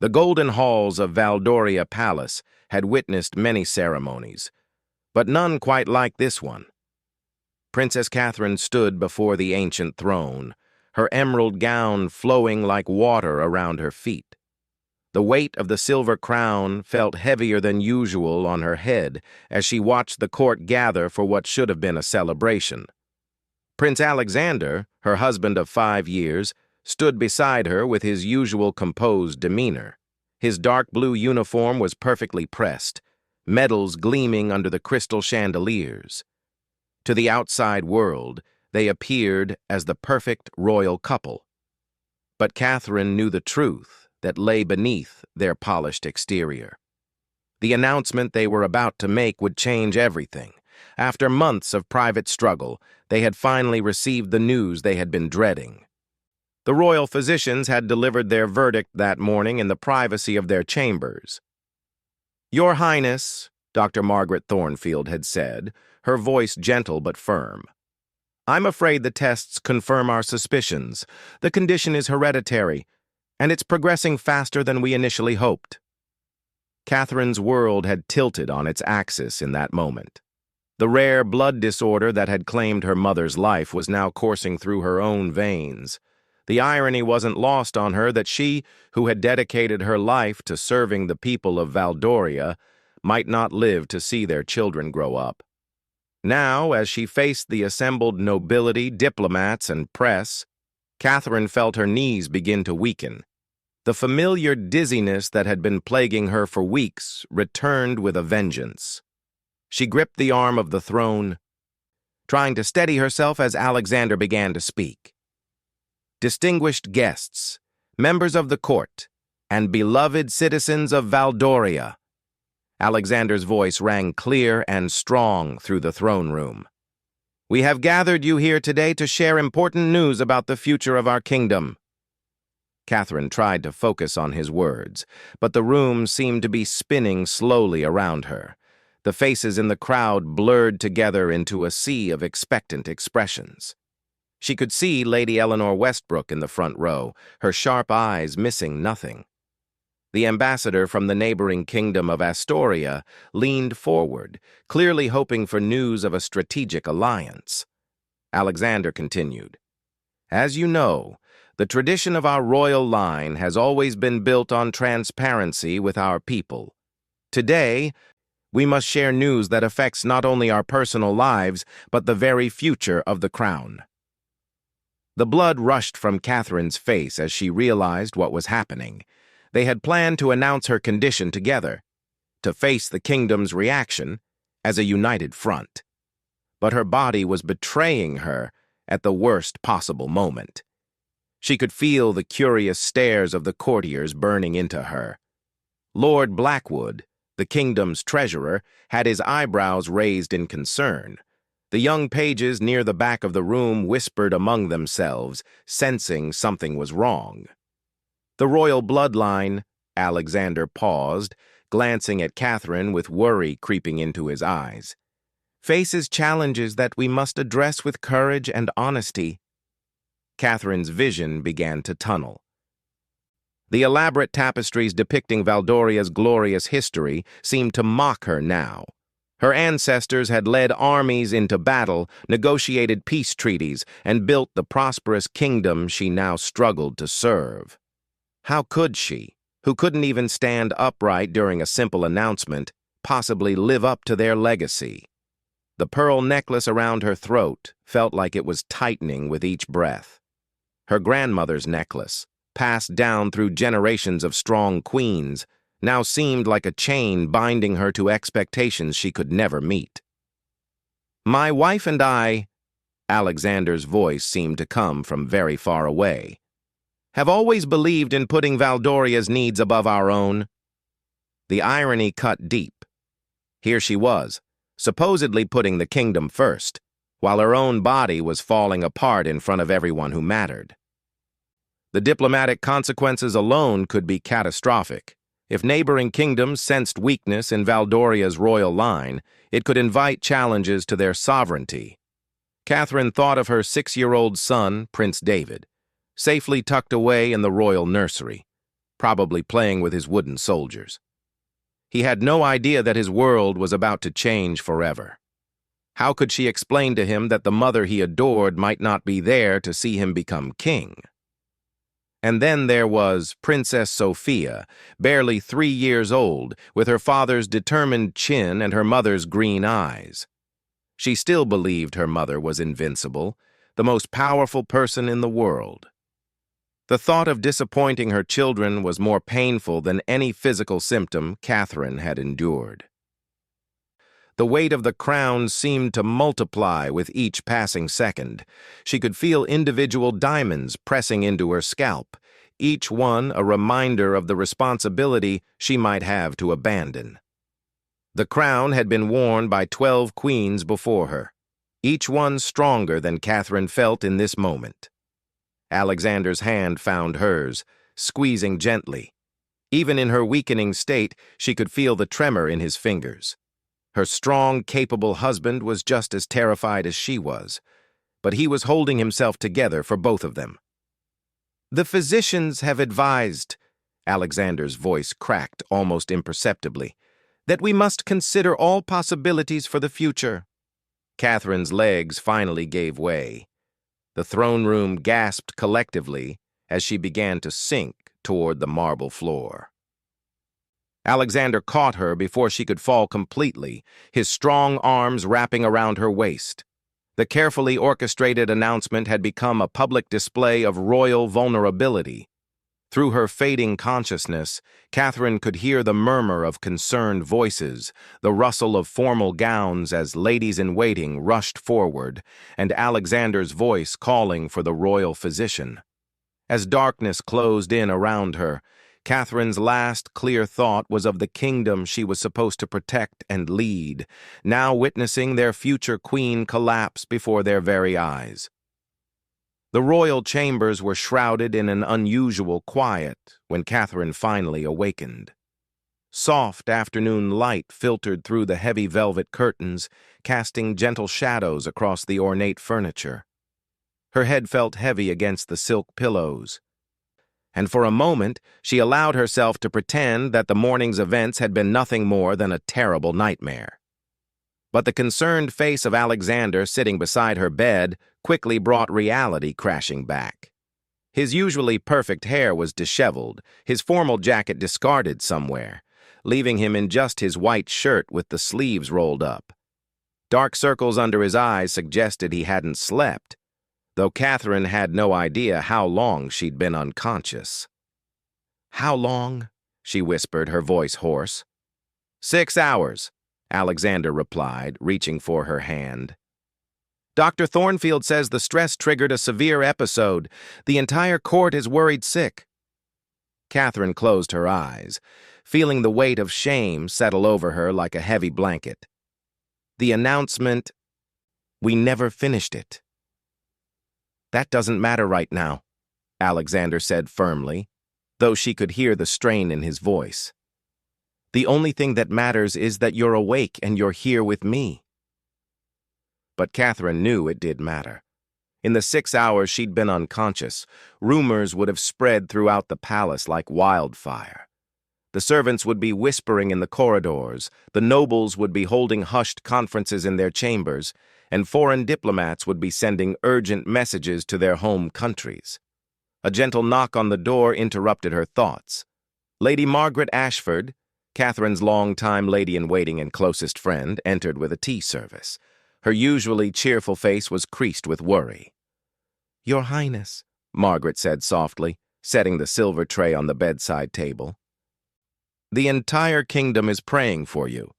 The golden halls of Valdoria Palace had witnessed many ceremonies, but none quite like this one. Princess Catherine stood before the ancient throne, her emerald gown flowing like water around her feet. The weight of the silver crown felt heavier than usual on her head as she watched the court gather for what should have been a celebration. Prince Alexander, her husband of 5 years, stood beside her with his usual composed demeanor. His dark blue uniform was perfectly pressed, medals gleaming under the crystal chandeliers. To the outside world, they appeared as the perfect royal couple. But Catherine knew the truth that lay beneath their polished exterior. The announcement they were about to make would change everything. After months of private struggle, they had finally received the news they had been dreading. The royal physicians had delivered their verdict that morning in the privacy of their chambers. "Your Highness," Dr. Margaret Thornfield had said, her voice gentle but firm, "I'm afraid the tests confirm our suspicions. The condition is hereditary, and it's progressing faster than we initially hoped." Catherine's world had tilted on its axis in that moment. The rare blood disorder that had claimed her mother's life was now coursing through her own veins. The irony wasn't lost on her that she, who had dedicated her life to serving the people of Valdoria, might not live to see their children grow up. Now, as she faced the assembled nobility, diplomats, and press, Catherine felt her knees begin to weaken. The familiar dizziness that had been plaguing her for weeks returned with a vengeance. She gripped the arm of the throne, trying to steady herself as Alexander began to speak. "Distinguished guests, members of the court, and beloved citizens of Valdoria." Alexander's voice rang clear and strong through the throne room. "We have gathered you here today to share important news about the future of our kingdom." Catherine tried to focus on his words, but the room seemed to be spinning slowly around her. The faces in the crowd blurred together into a sea of expectant expressions. She could see Lady Eleanor Westbrook in the front row, her sharp eyes missing nothing. The ambassador from the neighboring kingdom of Astoria leaned forward, clearly hoping for news of a strategic alliance. Alexander continued, "As you know, the tradition of our royal line has always been built on transparency with our people. Today, we must share news that affects not only our personal lives, but the very future of the crown." The blood rushed from Catherine's face as she realized what was happening. They had planned to announce her condition together, to face the kingdom's reaction as a united front. But her body was betraying her at the worst possible moment. She could feel the curious stares of the courtiers burning into her. Lord Blackwood, the kingdom's treasurer, had his eyebrows raised in concern. The young pages near the back of the room whispered among themselves, sensing something was wrong. The royal bloodline, Alexander paused, glancing at Catherine with worry creeping into his eyes, faces challenges that we must address with courage and honesty. Catherine's vision began to tunnel. The elaborate tapestries depicting Valdoria's glorious history seemed to mock her now. Her ancestors had led armies into battle, negotiated peace treaties, and built the prosperous kingdom she now struggled to serve. How could she, who couldn't even stand upright during a simple announcement, possibly live up to their legacy? The pearl necklace around her throat felt like it was tightening with each breath. Her grandmother's necklace, passed down through generations of strong queens, now seemed like a chain binding her to expectations she could never meet. "My wife and I," Alexander's voice seemed to come from very far away, "have always believed in putting Valdoria's needs above our own." The irony cut deep. Here she was, supposedly putting the kingdom first, while her own body was falling apart in front of everyone who mattered. The diplomatic consequences alone could be catastrophic. If neighboring kingdoms sensed weakness in Valdoria's royal line, it could invite challenges to their sovereignty. Catherine thought of her 6-year-old son, Prince David, safely tucked away in the royal nursery. probably playing with his wooden soldiers. He had no idea that his world was about to change forever. How could she explain to him that the mother he adored might not be there to see him become king? And then there was Princess Sophia, barely 3 years old, with her father's determined chin and her mother's green eyes. She still believed her mother was invincible, the most powerful person in the world. The thought of disappointing her children was more painful than any physical symptom Catherine had endured. The weight of the crown seemed to multiply with each passing second. She could feel individual diamonds pressing into her scalp, each one a reminder of the responsibility she might have to abandon. The crown had been worn by 12 queens before her, each one stronger than Catherine felt in this moment. Alexander's hand found hers, squeezing gently. Even in her weakening state, she could feel the tremor in his fingers. Her strong, capable husband was just as terrified as she was, but he was holding himself together for both of them. "The physicians have advised," Alexander's voice cracked almost imperceptibly, "that we must consider all possibilities for the future." Catherine's legs finally gave way. The throne room gasped collectively as she began to sink toward the marble floor. Alexander caught her before she could fall completely, his strong arms wrapping around her waist. The carefully orchestrated announcement had become a public display of royal vulnerability. Through her fading consciousness, Catherine could hear the murmur of concerned voices, the rustle of formal gowns as ladies-in-waiting rushed forward, and Alexander's voice calling for the royal physician. As darkness closed in around her, Catherine's last clear thought was of the kingdom she was supposed to protect and lead, now witnessing their future queen collapse before their very eyes. The royal chambers were shrouded in an unusual quiet when Catherine finally awakened. Soft afternoon light filtered through the heavy velvet curtains, casting gentle shadows across the ornate furniture. Her head felt heavy against the silk pillows, and for a moment she allowed herself to pretend that the morning's events had been nothing more than a terrible nightmare. But the concerned face of Alexander sitting beside her bed quickly brought reality crashing back. His usually perfect hair was disheveled, his formal jacket discarded somewhere, leaving him in just his white shirt with the sleeves rolled up. Dark circles under his eyes suggested he hadn't slept, though Catherine had no idea how long she'd been unconscious. "How long?" she whispered, her voice hoarse. 6 hours, Alexander replied, reaching for her hand. "Dr. Thornfield says the stress triggered a severe episode. The entire court is worried sick." Catherine closed her eyes, feeling the weight of shame settle over her like a heavy blanket. The announcement, "We never finished it." "That doesn't matter right now," Alexander said firmly, though she could hear the strain in his voice. "The only thing that matters is that you're awake and you're here with me." But Catherine knew it did matter. In the 6 hours she'd been unconscious, rumors would have spread throughout the palace like wildfire. The servants would be whispering in the corridors, the nobles would be holding hushed conferences in their chambers, and foreign diplomats would be sending urgent messages to their home countries. A gentle knock on the door interrupted her thoughts. Lady Margaret Ashford, Catherine's longtime lady-in-waiting and closest friend, entered with a tea service. Her usually cheerful face was creased with worry. "Your Highness," Margaret said softly, setting the silver tray on the bedside table. "The entire kingdom is praying for you.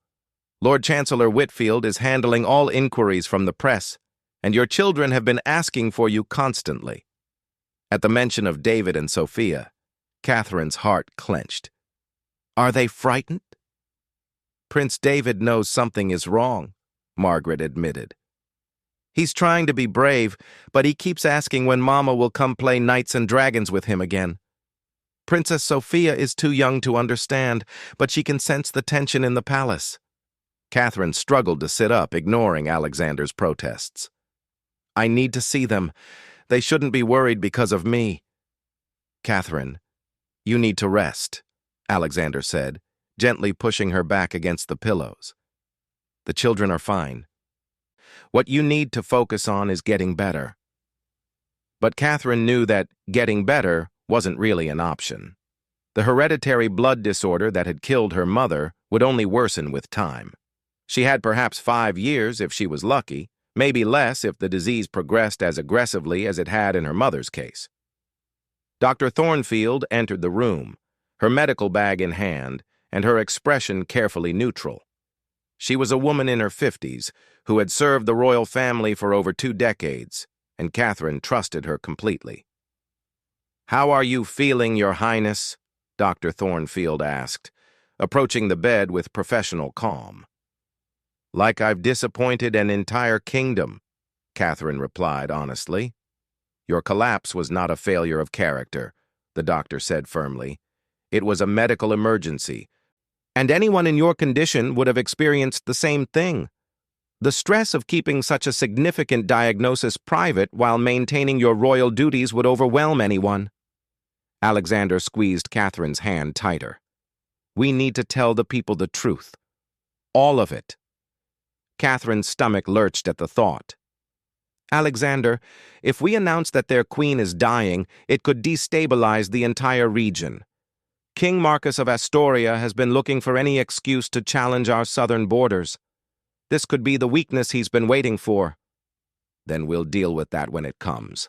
Lord Chancellor Whitfield is handling all inquiries from the press, and your children have been asking for you constantly." At the mention of David and Sophia, Catherine's heart clenched. "Are they frightened?" "Prince David knows something is wrong," Margaret admitted. "He's trying to be brave, but he keeps asking when Mama will come play Knights and Dragons with him again. Princess Sophia is too young to understand, but she can sense the tension in the palace." Catherine struggled to sit up, ignoring Alexander's protests. "I need to see them. They shouldn't be worried because of me." "Catherine, You need to rest, Alexander said, gently pushing her back against the pillows. The children are fine. What you need to focus on is getting better. But Catherine knew that getting better wasn't really an option. The hereditary blood disorder that had killed her mother would only worsen with time. She had perhaps 5 years if she was lucky, maybe less if the disease progressed as aggressively as it had in her mother's case. Dr. Thornfield entered the room, her medical bag in hand, and her expression carefully neutral. She was a woman in her 50s who had served the royal family for over 2 decades, and Catherine trusted her completely. "How are you feeling, Your Highness?" Dr. Thornfield asked, approaching the bed with professional calm. "Like I've disappointed an entire kingdom," Catherine replied honestly. "Your collapse was not a failure of character," the doctor said firmly. "It was a medical emergency, and anyone in your condition would have experienced the same thing. The stress of keeping such a significant diagnosis private while maintaining your royal duties would overwhelm anyone." Alexander squeezed Catherine's hand tighter. "We need to tell the people the truth. All of it." Catherine's stomach lurched at the thought. "Alexander, if we announce that their queen is dying, it could destabilize the entire region. King Marcus of Astoria has been looking for any excuse to challenge our southern borders. This could be the weakness he's been waiting for." "Then we'll deal with that when it comes,"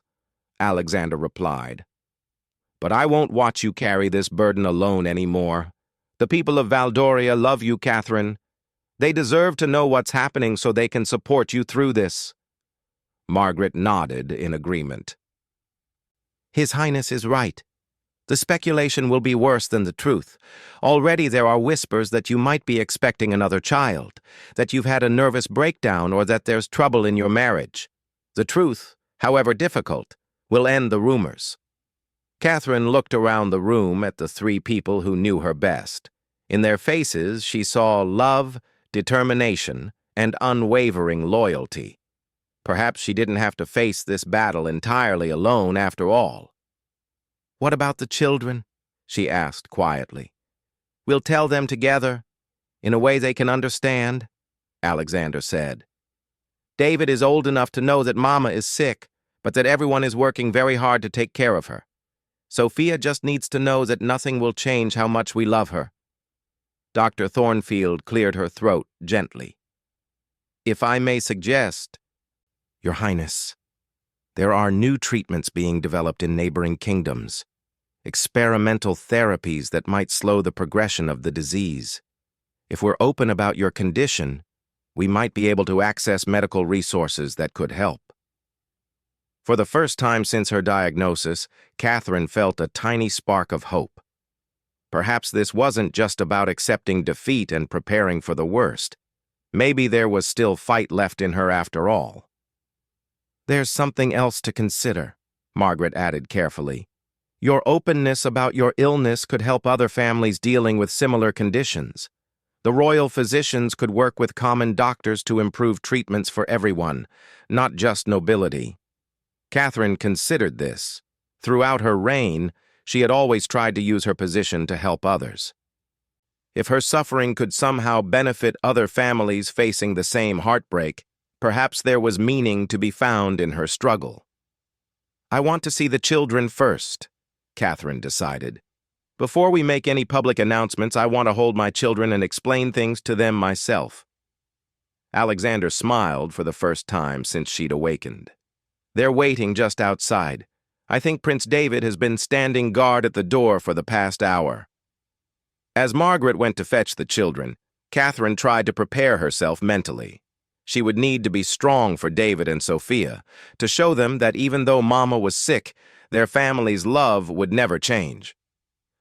Alexander replied. "But I won't watch you carry this burden alone anymore. The people of Valdoria love you, Catherine. They deserve to know what's happening so they can support you through this." Margaret nodded in agreement. "His Highness is right. The speculation will be worse than the truth. Already there are whispers that you might be expecting another child, that you've had a nervous breakdown, or that there's trouble in your marriage. The truth, however difficult, will end the rumors." Catherine looked around the room at the 3 people who knew her best. In their faces she saw love, determination, and unwavering loyalty. Perhaps she didn't have to face this battle entirely alone after all. "What about the children?" she asked quietly. "We'll tell them together, in a way they can understand," Alexander said. "David is old enough to know that Mama is sick, but that everyone is working very hard to take care of her. Sophia just needs to know that nothing will change how much we love her." Dr. Thornfield cleared her throat gently. "If I may suggest, Your Highness, there are new treatments being developed in neighboring kingdoms, experimental therapies that might slow the progression of the disease. If we're open about your condition, we might be able to access medical resources that could help." For the first time since her diagnosis, Catherine felt a tiny spark of hope. Perhaps this wasn't just about accepting defeat and preparing for the worst. Maybe there was still fight left in her after all. "There's something else to consider," Margaret added carefully. "Your openness about your illness could help other families dealing with similar conditions. The royal physicians could work with common doctors to improve treatments for everyone, not just nobility." Catherine considered this. Throughout her reign, she had always tried to use her position to help others. If her suffering could somehow benefit other families facing the same heartbreak, perhaps there was meaning to be found in her struggle. "I want to see the children first," Catherine decided. "Before we make any public announcements, I want to hold my children and explain things to them myself." Alexander smiled for the first time since she'd awakened. "They're waiting just outside. I think Prince David has been standing guard at the door for the past hour." As Margaret went to fetch the children, Catherine tried to prepare herself mentally. She would need to be strong for David and Sophia, to show them that even though Mama was sick, their family's love would never change.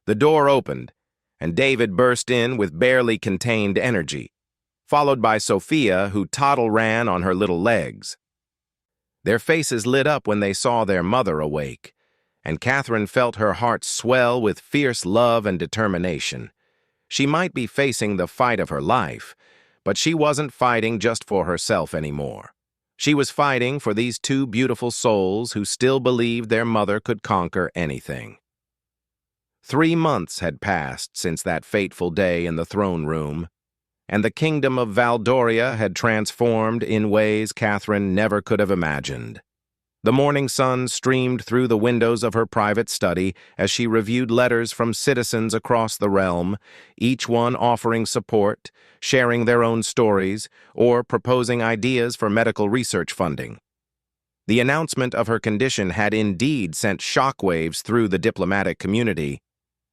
The door opened, and David burst in with barely contained energy, followed by Sophia, who toddle-ran on her little legs. Their faces lit up when they saw their mother awake, and Catherine felt her heart swell with fierce love and determination. She might be facing the fight of her life, but she wasn't fighting just for herself anymore. She was fighting for these 2 beautiful souls who still believed their mother could conquer anything. 3 months had passed since that fateful day in the throne room, and the kingdom of Valdoria had transformed in ways Catherine never could have imagined. The morning sun streamed through the windows of her private study as she reviewed letters from citizens across the realm, each one offering support, sharing their own stories, or proposing ideas for medical research funding. The announcement of her condition had indeed sent shockwaves through the diplomatic community,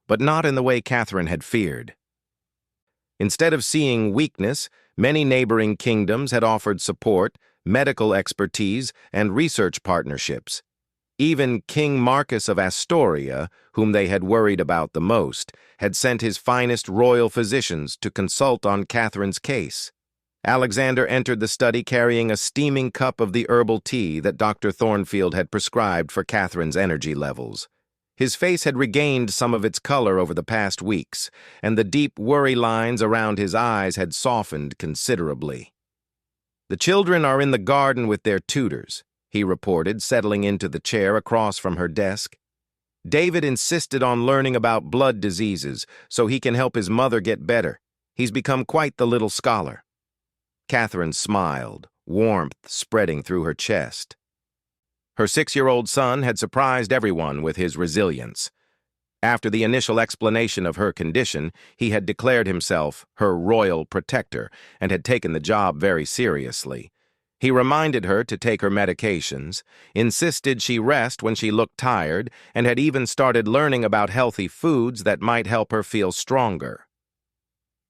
but not in the way Catherine had feared. Instead of seeing weakness, many neighboring kingdoms had offered support, medical expertise, and research partnerships. Even King Marcus of Astoria, whom they had worried about the most, had sent his finest royal physicians to consult on Catherine's case. Alexander entered the study carrying a steaming cup of the herbal tea that Dr. Thornfield had prescribed for Catherine's energy levels. His face had regained some of its color over the past weeks, and the deep worry lines around his eyes had softened considerably. "The children are in the garden with their tutors," he reported, settling into the chair across from her desk. "David insisted on learning about blood diseases so he can help his mother get better. He's become quite the little scholar." Catherine smiled, warmth spreading through her chest. Her 6-year-old son had surprised everyone with his resilience. After the initial explanation of her condition, he had declared himself her royal protector and had taken the job very seriously. He reminded her to take her medications, insisted she rest when she looked tired, and had even started learning about healthy foods that might help her feel stronger.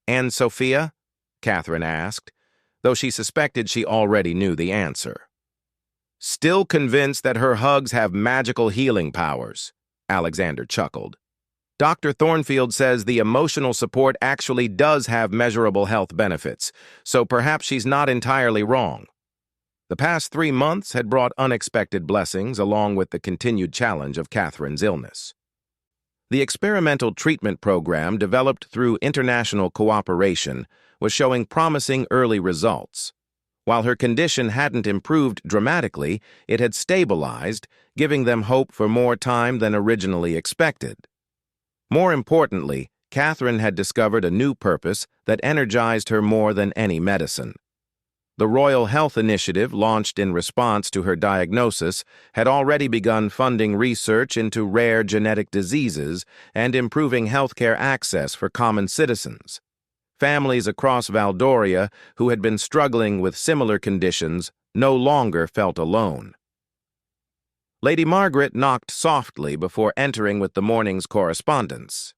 "And Sophia?" Catherine asked, though she suspected she already knew the answer. "Still convinced that her hugs have magical healing powers," Alexander chuckled. "Dr. Thornfield says the emotional support actually does have measurable health benefits, so perhaps she's not entirely wrong." The past 3 months had brought unexpected blessings along with the continued challenge of Catherine's illness. The experimental treatment program developed through international cooperation was showing promising early results. While her condition hadn't improved dramatically, it had stabilized, giving them hope for more time than originally expected. More importantly, Catherine had discovered a new purpose that energized her more than any medicine. The Royal Health Initiative, launched in response to her diagnosis, had already begun funding research into rare genetic diseases and improving healthcare access for common citizens. Families across Valdoria who had been struggling with similar conditions no longer felt alone. Lady Margaret knocked softly before entering with the morning's correspondence.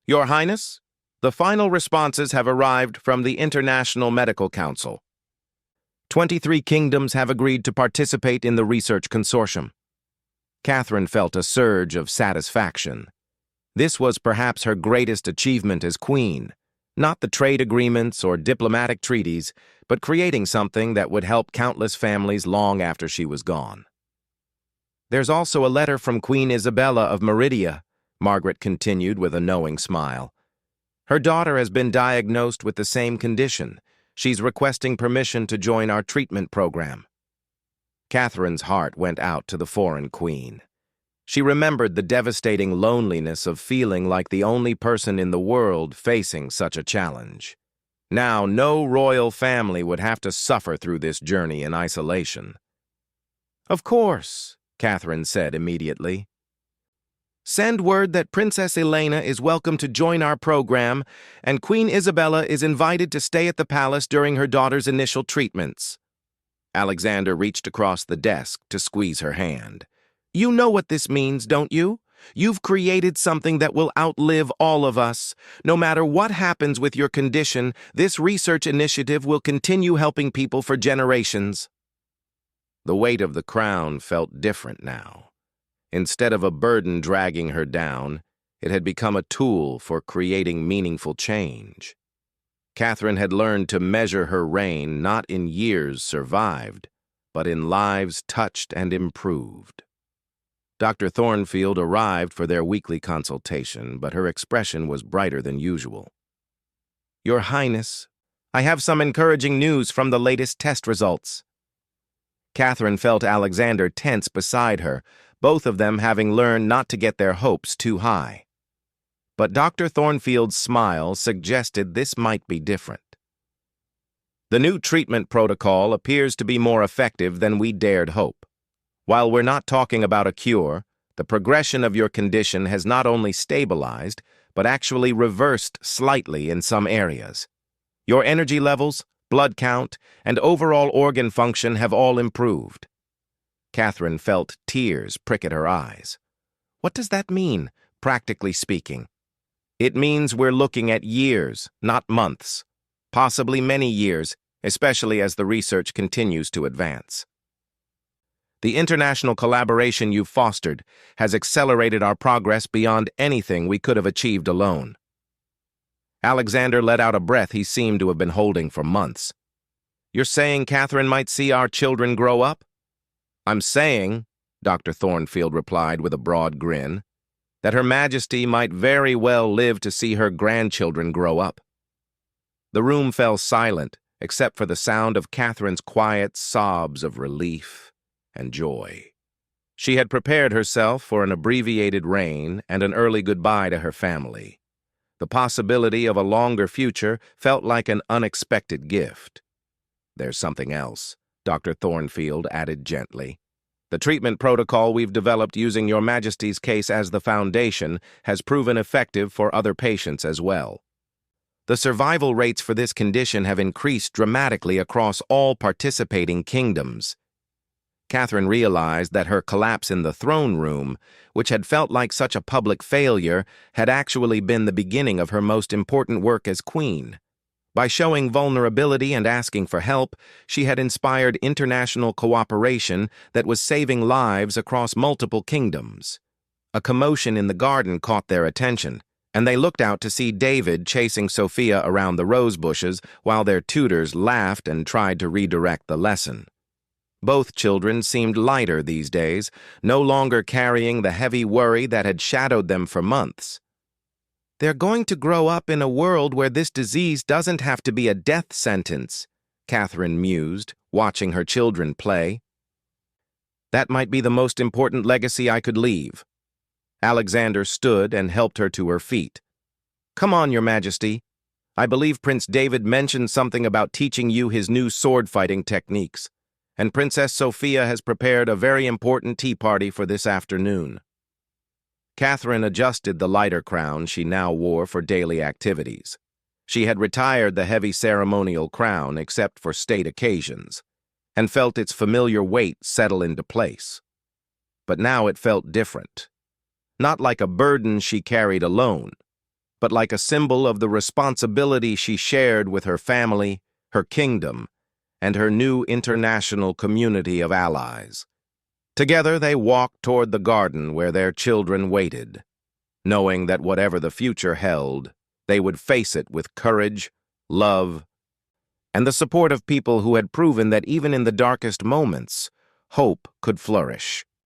"Your Highness, the final responses have arrived from the International Medical Council. 23 kingdoms have agreed to participate in the research consortium." Catherine felt a surge of satisfaction. This was perhaps her greatest achievement as queen. Not the trade agreements or diplomatic treaties, but creating something that would help countless families long after she was gone. "There's also a letter from Queen Isabella of Meridia," Margaret continued with a knowing smile. "Her daughter has been diagnosed with the same condition. She's requesting permission to join our treatment program." Catherine's heart went out to the foreign queen. She remembered the devastating loneliness of feeling like the only person in the world facing such a challenge. Now, no royal family would have to suffer through this journey in isolation. "Of course," Catherine said immediately. "Send word that Princess Elena is welcome to join our program, and Queen Isabella is invited to stay at the palace during her daughter's initial treatments." Alexander reached across the desk to squeeze her hand. "You know what this means, don't you? You've created something that will outlive all of us. No matter what happens with your condition, this research initiative will continue helping people for generations." The weight of the crown felt different now. Instead of a burden dragging her down, it had become a tool for creating meaningful change. Catherine had learned to measure her reign not in years survived, but in lives touched and improved. Dr. Thornfield arrived for their weekly consultation, but her expression was brighter than usual. "Your Highness, I have some encouraging news from the latest test results." Catherine felt Alexander tense beside her, both of them having learned not to get their hopes too high. but Dr. Thornfield's smile suggested this might be different. The new treatment protocol appears to be more effective than we dared hope. While we're not talking about a cure, the progression of your condition has not only stabilized, but actually reversed slightly in some areas. Your energy levels, blood count, and overall organ function have all improved. Catherine felt tears prick at her eyes. What does that mean, practically speaking? It means we're looking at years, not months. Possibly many years, especially as the research continues to advance. The international collaboration you've fostered has accelerated our progress beyond anything we could have achieved alone. Alexander let out a breath he seemed to have been holding for months. You're saying Catherine might see our children grow up? I'm saying, Dr. Thornfield replied with a broad grin, that Her Majesty might very well live to see her grandchildren grow up. The room fell silent, except for the sound of Catherine's quiet sobs of relief and joy. She had prepared herself for an abbreviated reign and an early goodbye to her family. The possibility of a longer future felt like an unexpected gift. There's something else, Dr. Thornfield added gently. The treatment protocol we've developed using Your Majesty's case as the foundation has proven effective for other patients as well. The survival rates for this condition have increased dramatically across all participating kingdoms. Catherine realized that her collapse in the throne room, which had felt like such a public failure, had actually been the beginning of her most important work as queen. By showing vulnerability and asking for help, she had inspired international cooperation that was saving lives across multiple kingdoms. A commotion in the garden caught their attention, and they looked out to see David chasing Sophia around the rose bushes while their tutors laughed and tried to redirect the lesson. Both children seemed lighter these days, no longer carrying the heavy worry that had shadowed them for months. They're going to grow up in a world where this disease doesn't have to be a death sentence, Catherine mused, watching her children play. That might be the most important legacy I could leave. Alexander stood and helped her to her feet. Come on, Your Majesty. I believe Prince David mentioned something about teaching you his new sword-fighting techniques, and Princess Sophia has prepared a very important tea party for this afternoon. Catherine adjusted the lighter crown she now wore for daily activities. She had retired the heavy ceremonial crown except for state occasions, and felt its familiar weight settle into place. But now it felt different. Not like a burden she carried alone, but like a symbol of the responsibility she shared with her family, her kingdom, and her new international community of allies. Together they walked toward the garden where their children waited, knowing that whatever the future held, they would face it with courage, love, and the support of people who had proven that even in the darkest moments, hope could flourish.